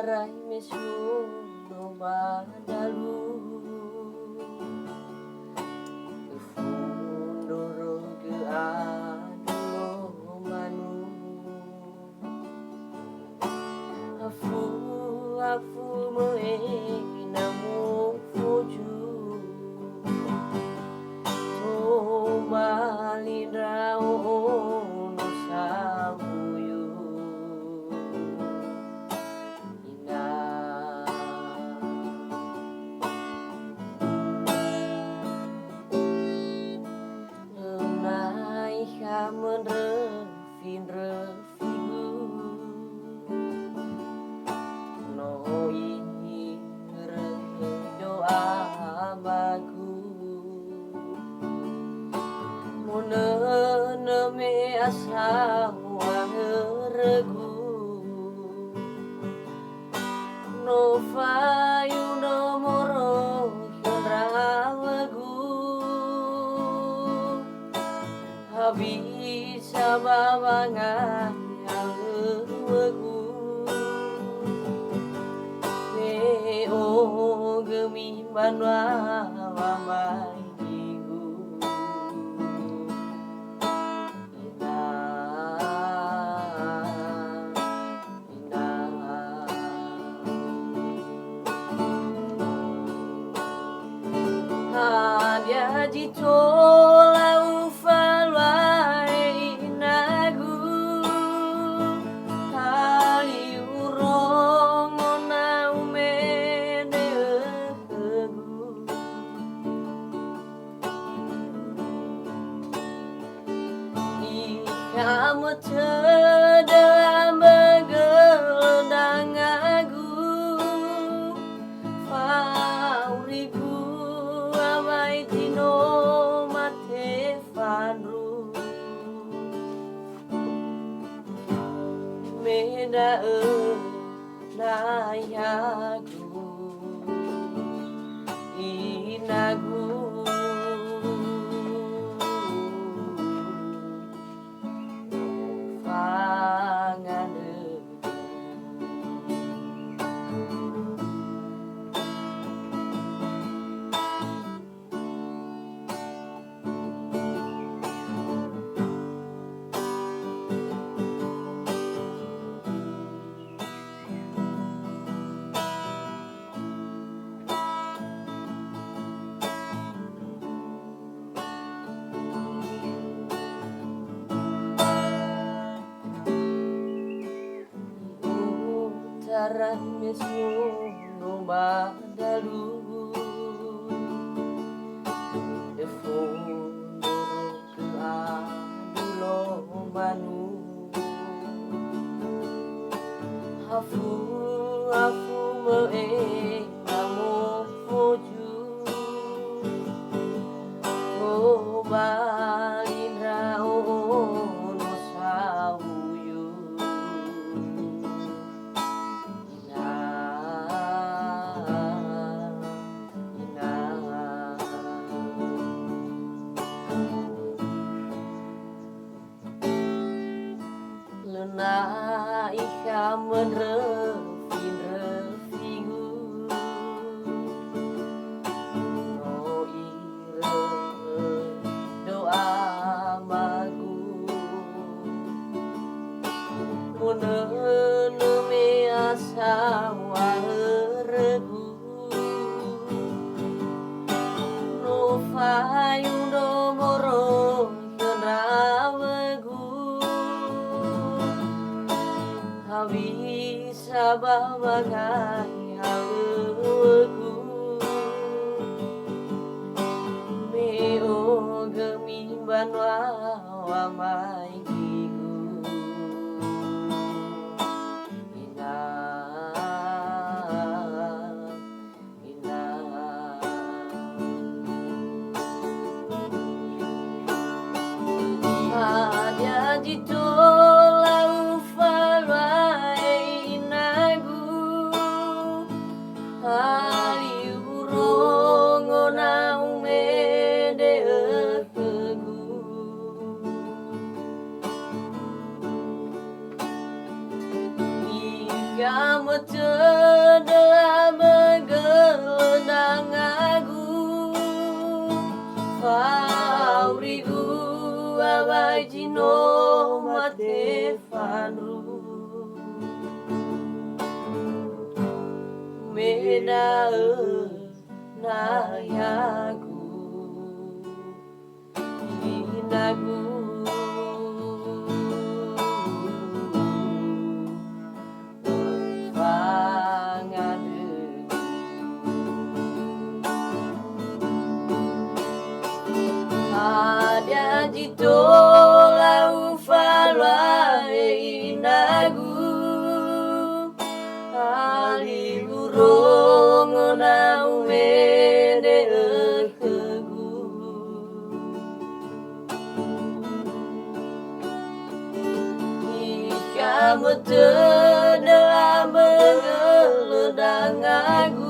tarai mesmo no badalu fundoro ke adulo manu afu mo namu fuju to malindrao no sabuyu Refigu noi doa bagu Muna me asawa regu No fayu no moro rawagu Habisa babangan wegu Me o gemi banwa mai igu ina Hadia jitola kamu dalam begelandang aku fauriku abai tino mate fanru meda nayaku inagu tarai mesmo no badalu de fundoro ke adulo manu afu me namu fuju to balindrao no sabuyu Lena ika refigu no ire doa magu Muna me asawa regu No fayu no moro Habisa babangai haluku Me o gemi banwa mai igu ina Hadia jitola ufalwa inagu Kamu telah menggelandang aku Faurigu abajino mate fanru Mena nayagu Inagu Ada jitola ufalwa inagu Ali burung na umede ekegu Kamu telah menggelandang aku